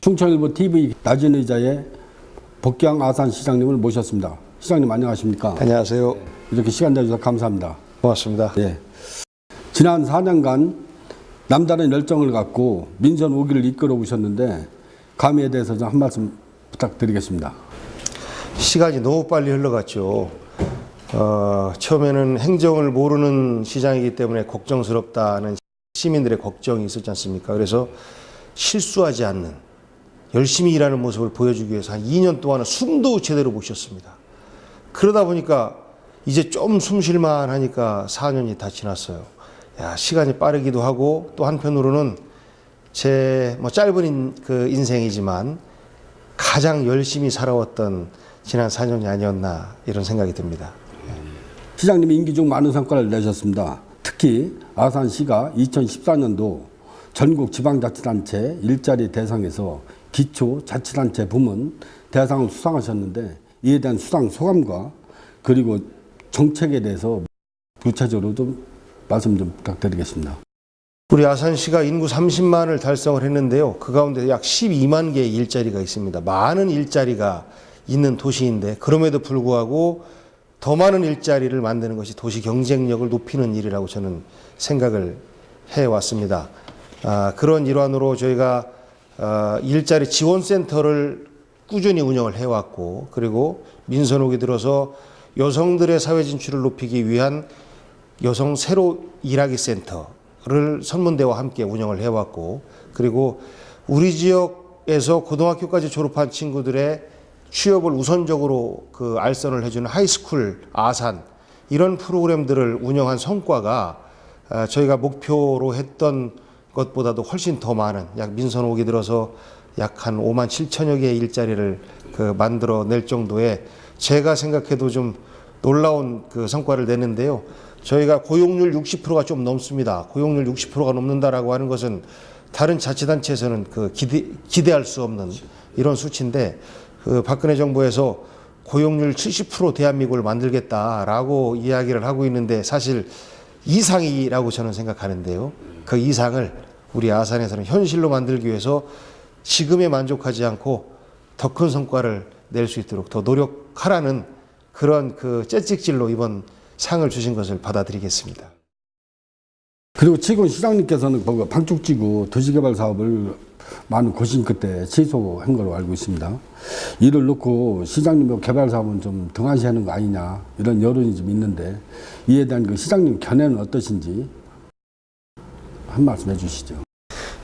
충청일보 TV 낮은 의자의 복경 아산 시장님을 모셨습니다. 시장님 안녕하십니까? 안녕하세요. 이렇게 시간 내주셔서 감사합니다. 고맙습니다. 네. 지난 4년간 남다른 열정을 갖고 민선 5기를 이끌어 오셨는데 감회에 대해서 좀 한 말씀 부탁드리겠습니다. 시간이 너무 빨리 흘러갔죠. 처음에는 행정을 모르는 시장이기 때문에 걱정스럽다는 시민들의 걱정이 있었지 않습니까? 그래서 실수하지 않는 열심히 일하는 모습을 보여주기 위해서 한 2년 동안은 숨도 제대로 못 쉬었습니다. 그러다 보니까 이제 좀 숨 쉴만 하니까 4년이 다 지났어요. 야, 시간이 빠르기도 하고 또 한편으로는 제 짧은 인생이지만 가장 열심히 살아왔던 지난 4년이 아니었나 이런 생각이 듭니다. 시장님이 임기 중 많은 성과를 내셨습니다. 특히 아산시가 2014년도 전국 지방자치단체 일자리 대상에서 기초자치단체 부문 대상을 수상하셨는데 이에 대한 수상 소감과 그리고 정책에 대해서 구체적으로 좀 말씀 좀 부탁드리겠습니다. 우리 아산시가 인구 30만을 달성을 했는데요. 그 가운데 약 12만 개의 일자리가 있습니다. 많은 일자리가 있는 도시인데 그럼에도 불구하고 더 많은 일자리를 만드는 것이 도시 경쟁력을 높이는 일이라고 저는 생각을 해왔습니다. 그런 일환으로 저희가 일자리 지원센터를 꾸준히 운영을 해왔고 그리고 민선옥이 들어서 여성들의 사회 진출을 높이기 위한 여성 새로 일하기 센터를 선문대와 함께 운영을 해왔고 그리고 우리 지역에서 고등학교까지 졸업한 친구들의 취업을 우선적으로 알선을 해주는 하이스쿨 아산 이런 프로그램들을 운영한 성과가 저희가 목표로 했던 것보다도 훨씬 더 많은 약 민선옥이 들어서 약 한 5만 7천여 개의 일자리를 만들어낼 정도의 제가 생각해도 좀 놀라운 성과를 내는데요. 저희가 고용률 60%가 좀 넘습니다. 고용률 60%가 넘는다라고 하는 것은 다른 자치단체에서는 기대할 수 없는 이런 수치인데 박근혜 정부에서 고용률 70% 대한민국을 만들겠다라고 이야기를 하고 있는데 사실 이상이라고 저는 생각하는데요. 그 이상을 우리 아산에서는 현실로 만들기 위해서 지금에 만족하지 않고 더 큰 성과를 낼 수 있도록 더 노력하라는 그런 채찍질로 이번 상을 주신 것을 받아들이겠습니다. 그리고 지금 시장님께서는 방축지구 도시개발 사업을 많은 고심 끝에 취소한 걸로 알고 있습니다. 이를 놓고 시장님 개발 사업은 좀 등한시하는 거 아니냐 이런 여론이 좀 있는데 이에 대한 시장님 견해는 어떠신지 한 말씀 해주시죠.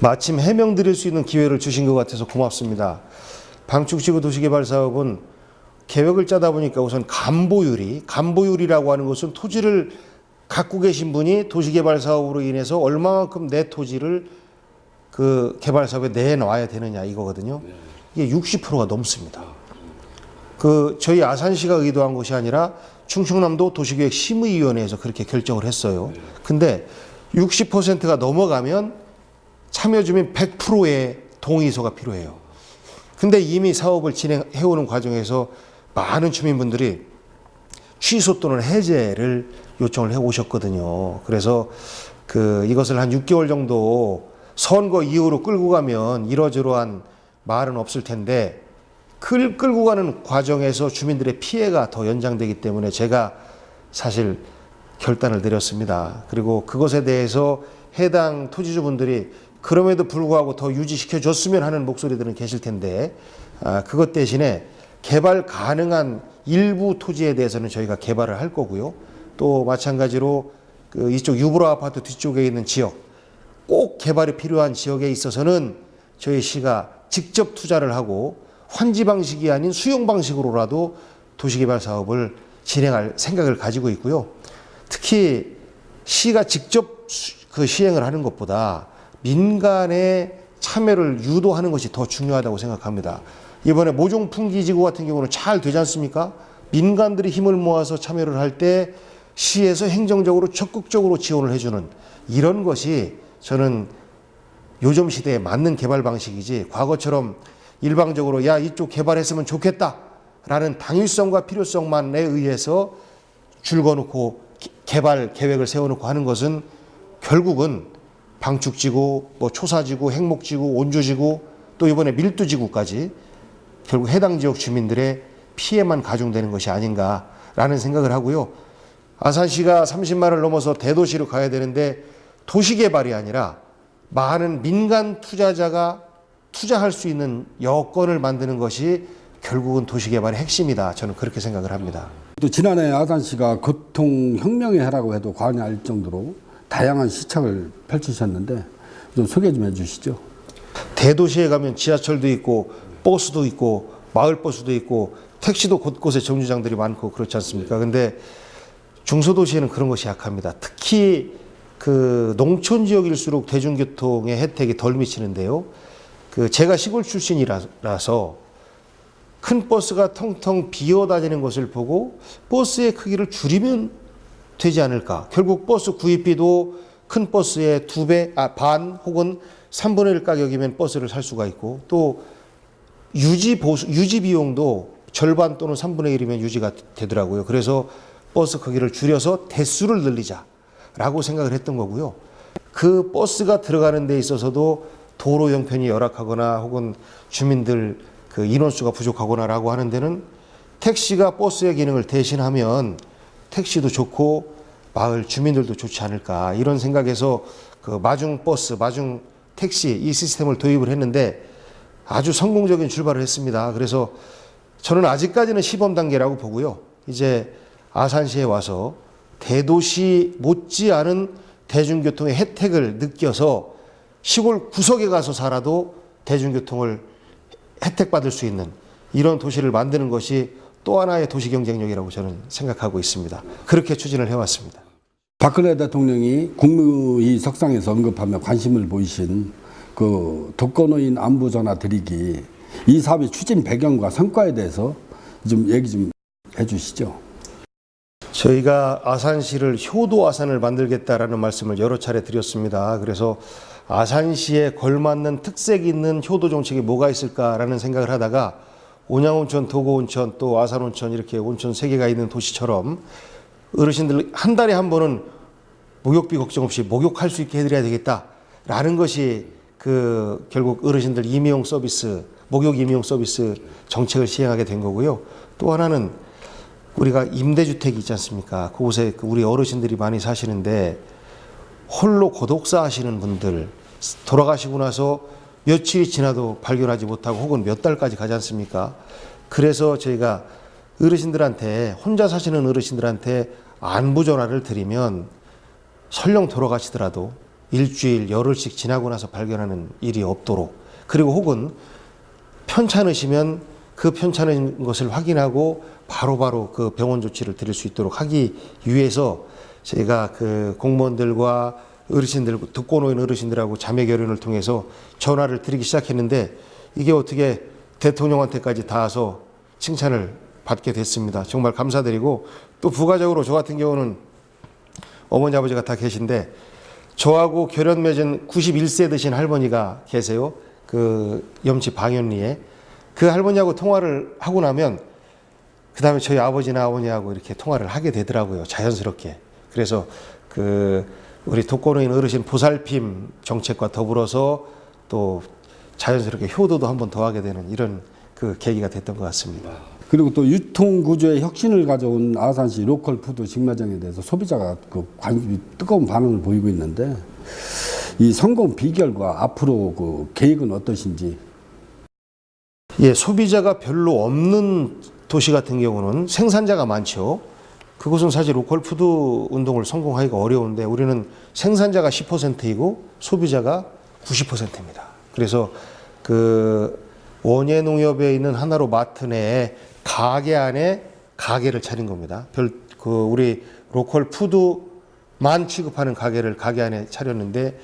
마침 해명 드릴 수 있는 기회를 주신 것 같아서 고맙습니다. 방축지구 도시개발 사업은 계획을 짜다 보니까 우선 간보율이라고 하는 것은 토지를 갖고 계신 분이 도시개발 사업으로 인해서 얼마만큼 내 토지를 개발 사업에 내놔야 되느냐 이거거든요. 이게 60%가 넘습니다. 저희 아산시가 의도한 것이 아니라 충청남도 도시계획심의위원회에서 그렇게 결정을 했어요. 근데 60%가 넘어가면 참여주민 100%의 동의서가 필요해요. 근데 이미 사업을 진행해오는 과정에서 많은 주민분들이 취소 또는 해제를 요청을 해 오셨거든요. 그래서 이것을 한 6개월 정도 선거 이후로 끌고 가면 이러저러한 말은 없을 텐데 끌고 가는 과정에서 주민들의 피해가 더 연장되기 때문에 제가 사실 결단을 내렸습니다. 그리고 그것에 대해서 해당 토지주분들이 그럼에도 불구하고 더 유지시켜 줬으면 하는 목소리들은 계실 텐데 그것 대신에 개발 가능한 일부 토지에 대해서는 저희가 개발을 할 거고요. 또 마찬가지로 이쪽 유보라 아파트 뒤쪽에 있는 지역 꼭 개발이 필요한 지역에 있어서는 저희 시가 직접 투자를 하고 환지 방식이 아닌 수용 방식으로라도 도시개발 사업을 진행할 생각을 가지고 있고요. 특히 시가 직접 시행을 하는 것보다 민간의 참여를 유도하는 것이 더 중요하다고 생각합니다. 이번에 모종풍기지구 같은 경우는 잘 되지 않습니까? 민간들이 힘을 모아서 참여를 할 때 시에서 행정적으로 적극적으로 지원을 해주는 이런 것이 저는 요즘 시대에 맞는 개발 방식이지 과거처럼 일방적으로 야 이쪽 개발했으면 좋겠다라는 당위성과 필요성만에 의해서 줄거놓고 개발 계획을 세워놓고 하는 것은 결국은 방축지구, 초사지구, 행목지구, 온주지구 또 이번에 밀두지구까지 결국 해당 지역 주민들의 피해만 가중되는 것이 아닌가라는 생각을 하고요. 아산시가 30만을 넘어서 대도시로 가야 되는데 도시개발이 아니라 많은 민간 투자자가 투자할 수 있는 여건을 만드는 것이 결국은 도시개발의 핵심이다. 저는 그렇게 생각을 합니다. 또 지난해 아산시가 교통혁명의 해라고 해도 과언이 아닐 정도로 다양한 시책을 펼치셨는데 좀 소개 좀 해주시죠. 대도시에 가면 지하철도 있고 버스도 있고 마을버스도 있고 택시도 곳곳에 정류장들이 많고 그렇지 않습니까? 근데 중소도시에는 그런 것이 약합니다. 특히 그 농촌 지역일수록 대중교통의 혜택이 덜 미치는데요. 제가 시골 출신이라서 큰 버스가 텅텅 비어 다니는 것을 보고 버스의 크기를 줄이면 되지 않을까. 결국 버스 구입비도 큰 버스의 반 혹은 3분의 1 가격이면 버스를 살 수가 있고 또 유지 비용도 절반 또는 3분의 1이면 유지가 되더라고요. 그래서 버스 크기를 줄여서 대수를 늘리자라고 생각을 했던 거고요. 그 버스가 들어가는 데 있어서도 도로 형편이 열악하거나 혹은 주민들 그 인원수가 부족하거나라고 하는 데는 택시가 버스의 기능을 대신하면 택시도 좋고 마을 주민들도 좋지 않을까 이런 생각에서 그 마중 버스, 마중 택시 이 시스템을 도입을 했는데 아주 성공적인 출발을 했습니다. 그래서 저는 아직까지는 시범 단계라고 보고요. 이제 아산시에 와서 대도시 못지않은 대중교통의 혜택을 느껴서 시골 구석에 가서 살아도 대중교통을 혜택받을 수 있는 이런 도시를 만드는 것이 또 하나의 도시 경쟁력이라고 저는 생각하고 있습니다. 그렇게 추진을 해왔습니다. 박근혜 대통령이 국무회의 석상에서 언급하며 관심을 보이신 그 독거노인 안부 전화 드리기 이 사업의 추진 배경과 성과에 대해서 좀 얘기 좀 해주시죠. 저희가 아산시를 효도 아산을 만들겠다라는 말씀을 여러 차례 드렸습니다. 그래서 아산시에 걸맞는 특색 있는 효도 정책이 뭐가 있을까라는 생각을 하다가 온양온천, 도고온천, 또 아산온천 이렇게 온천 3개가 있는 도시처럼 어르신들 한 달에 한 번은 목욕비 걱정 없이 목욕할 수 있게 해드려야 되겠다라는 것이 결국 어르신들 임용 서비스, 목욕 임용 서비스 정책을 시행하게 된 거고요. 또 하나는 우리가 임대주택이 있지 않습니까? 그곳에 우리 어르신들이 많이 사시는데 홀로 고독사 하시는 분들 돌아가시고 나서 며칠이 지나도 발견하지 못하고 혹은 몇 달까지 가지 않습니까? 그래서 저희가 어르신들한테 혼자 사시는 어르신들한테 안부 전화를 드리면 설령 돌아가시더라도 일주일 열흘씩 지나고 나서 발견하는 일이 없도록 그리고 혹은 편찮으시면 그 편찮은 것을 확인하고 바로바로 그 병원 조치를 드릴 수 있도록 하기 위해서 저희가 그 공무원들과 어르신들, 독거노인 어르신들하고 자매 결연을 통해서 전화를 드리기 시작했는데 이게 어떻게 대통령한테까지 닿아서 칭찬을 받게 됐습니다. 정말 감사드리고 또 부가적으로 저 같은 경우는 어머니 아버지가 다 계신데 저하고 결연 맺은 91세 드신 할머니가 계세요. 그 염치 방현리에 그 할머니하고 통화를 하고 나면 그 다음에 저희 아버지나 어머니하고 이렇게 통화를 하게 되더라고요. 자연스럽게. 그래서 우리 독거노인 어르신 보살핌 정책과 더불어서 또 자연스럽게 효도도 한번 더 하게 되는 이런 그 계기가 됐던 것 같습니다. 그리고 또 유통구조의 혁신을 가져온 아산시 로컬푸드 직매장에 대해서 소비자가 뜨거운 반응을 보이고 있는데 이 성공 비결과 앞으로 그 계획은 어떠신지? 예, 소비자가 별로 없는 도시 같은 경우는 생산자가 많죠. 그곳은 사실 로컬푸드 운동을 성공하기가 어려운데 우리는 생산자가 10%이고 소비자가 90%입니다. 그래서 그 원예농협에 있는 하나로 마트 내에 가게 안에 가게를 차린 겁니다. 우리 로컬푸드만 취급하는 가게를 가게 안에 차렸는데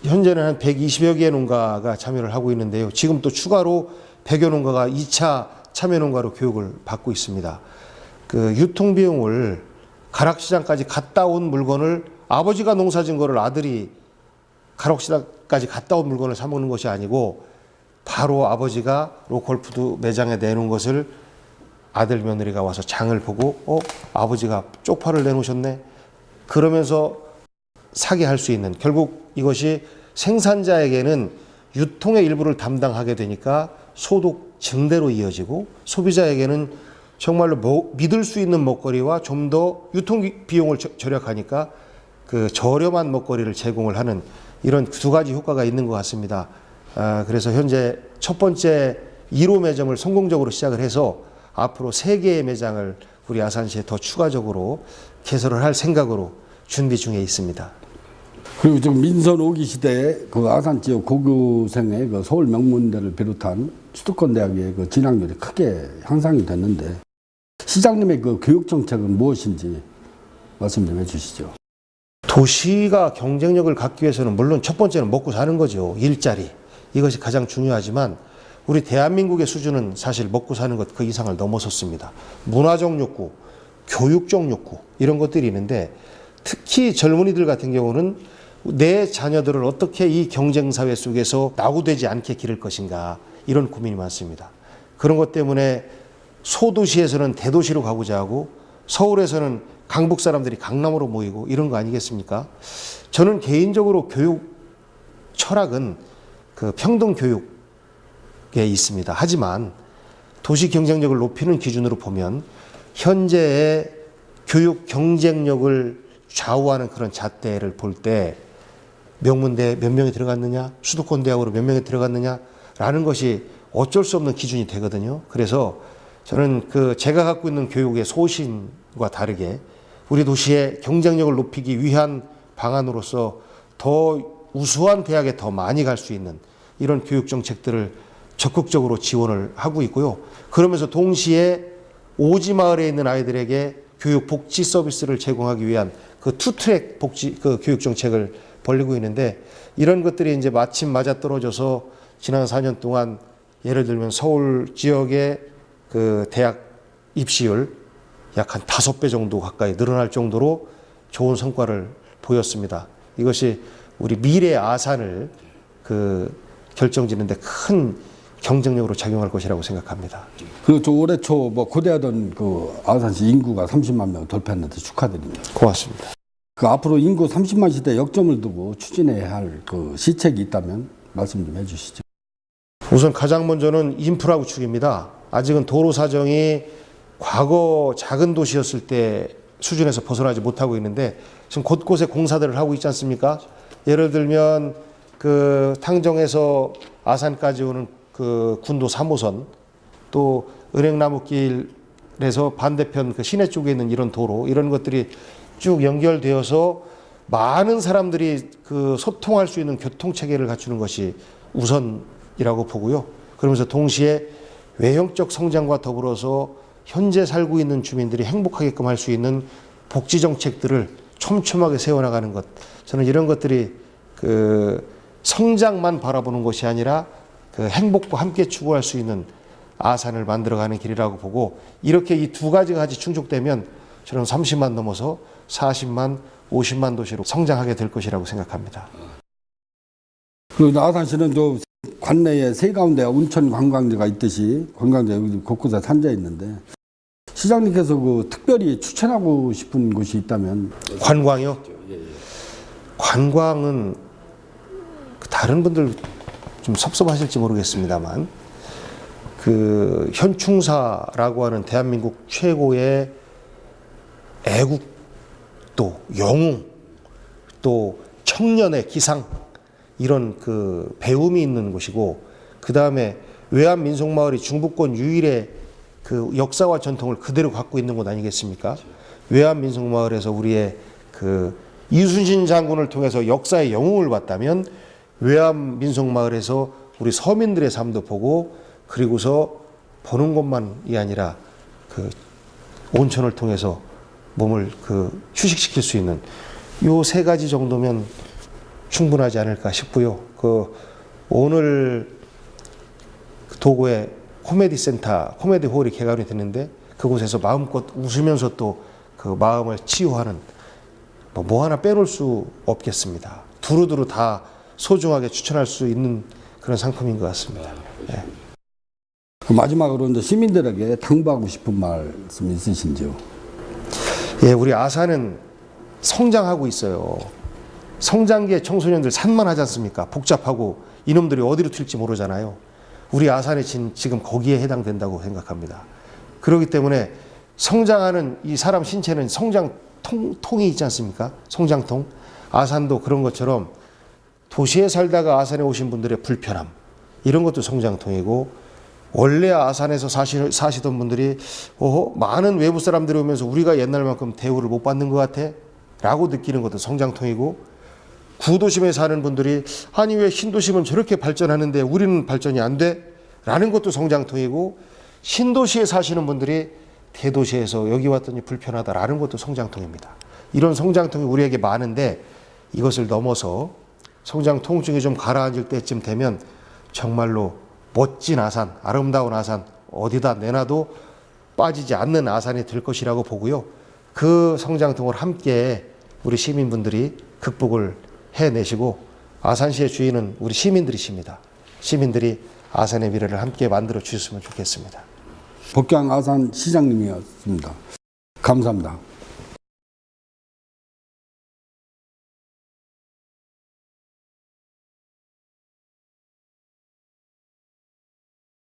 현재는 한 120여 개의 농가가 참여를 하고 있는데요. 지금 또 추가로 100여 농가가 2차 참여 농가로 교육을 받고 있습니다. 그 유통비용을 가락시장까지 갔다 온 물건을 아버지가 농사진 거를 아들이 가락시장까지 갔다 온 물건을 사 먹는 것이 아니고 바로 아버지가 로컬푸드 매장에 내놓은 것을 아들 며느리가 와서 장을 보고 아버지가 쪽파를 내놓으셨네 그러면서 사게 할 수 있는 결국 이것이 생산자에게는 유통의 일부를 담당하게 되니까 소득 증대로 이어지고 소비자에게는 정말로 믿을 수 있는 먹거리와 좀 더 유통 비용을 절약하니까 그 저렴한 먹거리를 제공을 하는 이런 두 가지 효과가 있는 것 같습니다. 그래서 현재 첫 번째 1호 매점을 성공적으로 시작을 해서 앞으로 3개의 매장을 우리 아산시에 더 추가적으로 개설을 할 생각으로 준비 중에 있습니다. 그리고 지금 민선 5기 시대에 그 아산 지역 고교생의 그 서울 명문대를 비롯한 수도권 대학의 그 진학률이 크게 향상이 됐는데 시장님의 그 교육 정책은 무엇인지 말씀 좀 해주시죠. 도시가 경쟁력을 갖기 위해서는 물론 첫 번째는 먹고 사는 거죠. 일자리. 이것이 가장 중요하지만 우리 대한민국의 수준은 사실 먹고 사는 것 그 이상을 넘어섰습니다. 문화적 욕구, 교육적 욕구 이런 것들이 있는데 특히 젊은이들 같은 경우는 내 자녀들을 어떻게 이 경쟁사회 속에서 낙오되지 않게 기를 것인가 이런 고민이 많습니다. 그런 것 때문에 소도시에서는 대도시로 가고자 하고 서울에서는 강북 사람들이 강남으로 모이고 이런 거 아니겠습니까? 저는 개인적으로 교육 철학은 그 평등 교육에 있습니다. 하지만 도시 경쟁력을 높이는 기준으로 보면 현재의 교육 경쟁력을 좌우하는 그런 잣대를 볼 때 명문대 몇 명이 들어갔느냐, 수도권 대학으로 몇 명이 들어갔느냐라는 것이 어쩔 수 없는 기준이 되거든요. 그래서 저는 그 제가 갖고 있는 교육의 소신과 다르게 우리 도시의 경쟁력을 높이기 위한 방안으로서 더 우수한 대학에 더 많이 갈 수 있는 이런 교육 정책들을 적극적으로 지원을 하고 있고요. 그러면서 동시에 오지 마을에 있는 아이들에게 교육 복지 서비스를 제공하기 위한 그 투트랙 복지 그 교육 정책을 벌리고 있는데 이런 것들이 이제 마침 맞아떨어져서 지난 4년 동안 예를 들면 서울 지역의 그 대학 입시율 약 한 5배 정도 가까이 늘어날 정도로 좋은 성과를 보였습니다. 이것이 우리 미래 아산을 그 결정짓는데 큰 경쟁력으로 작용할 것이라고 생각합니다. 그리고 저 올해 초 뭐 고대하던 그 아산시 인구가 30만 명 돌파했는데 축하드립니다. 고맙습니다. 그 앞으로 인구 30만 시대 역점을 두고 추진해야 할 그 시책이 있다면 말씀 좀 해주시죠. 우선 가장 먼저는 인프라 구축입니다. 아직은 도로 사정이 과거 작은 도시였을 때 수준에서 벗어나지 못하고 있는데 지금 곳곳에 공사들을 하고 있지 않습니까? 예를 들면 그 탕정에서 아산까지 오는 그 군도 3호선 또 은행나무길에서 반대편 그 시내 쪽에 있는 이런 도로 이런 것들이 쭉 연결되어서 많은 사람들이 그 소통할 수 있는 교통 체계를 갖추는 것이 우선이라고 보고요. 그러면서 동시에 외형적 성장과 더불어서 현재 살고 있는 주민들이 행복하게끔 할 수 있는 복지 정책들을 촘촘하게 세워나가는 것. 저는 이런 것들이 그 성장만 바라보는 것이 아니라 그 행복과 함께 추구할 수 있는 아산을 만들어가는 길이라고 보고 이렇게 이 두 가지가 같이 충족되면 저는 30만 넘어서 40만, 50만 도시로 성장하게 될 것이라고 생각합니다. 그리고 아산시는 저 관내에 세 가운데 온천 관광지가 있듯이 관광지 여기 곳곳에 산재 있는데 시장님께서 그 특별히 추천하고 싶은 곳이 있다면 관광이요? 관광은 다른 분들 좀 섭섭하실지 모르겠습니다만 그 현충사라고 하는 대한민국 최고의 애국도, 영웅, 또 청년의 기상 이런 그 배움이 있는 곳이고 그 다음에 외암민속마을이 중부권 유일의 그 역사와 전통을 그대로 갖고 있는 곳 아니겠습니까? 외암민속마을에서 우리의 그 이순신 장군을 통해서 역사의 영웅을 봤다면 외암민속마을에서 우리 서민들의 삶도 보고 그리고서 보는 것만이 아니라 그 온천을 통해서 몸을 그 휴식시킬 수 있는 요 세 가지 정도면 충분하지 않을까 싶고요. 그 오늘 도구에 코미디 센터, 코미디 홀이 개관이 됐는데 그곳에서 마음껏 웃으면서 또 그 마음을 치유하는 뭐 하나 빼놓을 수 없겠습니다. 두루두루 다 소중하게 추천할 수 있는 그런 상품인 것 같습니다. 네. 마지막으로 이제 시민들에게 당부하고 싶은 말씀 있으신지요? 예, 우리 아산은 성장하고 있어요. 성장기의 청소년들 산만하지 않습니까? 복잡하고 이놈들이 어디로 튈지 모르잖아요. 우리 아산의 진 지금 거기에 해당된다고 생각합니다. 그렇기 때문에 성장하는 이 사람 신체는 통이 있지 않습니까? 성장통. 아산도 그런 것처럼 도시에 살다가 아산에 오신 분들의 불편함, 이런 것도 성장통이고, 원래 아산에서 사시던 분들이 많은 외부 사람들이 오면서 우리가 옛날만큼 대우를 못 받는 것 같아 라고 느끼는 것도 성장통이고, 구도심에 사는 분들이 아니 왜 신도심은 저렇게 발전하는데 우리는 발전이 안 돼? 라는 것도 성장통이고, 신도시에 사시는 분들이 대도시에서 여기 왔더니 불편하다라는 것도 성장통입니다. 이런 성장통이 우리에게 많은데, 이것을 넘어서 성장통증이 좀 가라앉을 때쯤 되면 정말로 멋진 아산, 아름다운 아산, 어디다 내놔도 빠지지 않는 아산이 될 것이라고 보고요. 그 성장통을 함께 우리 시민분들이 극복을 해내시고, 아산시의 주인은 우리 시민들이십니다. 시민들이 아산의 미래를 함께 만들어 주셨으면 좋겠습니다. 복경 아산 시장님이었습니다. 감사합니다.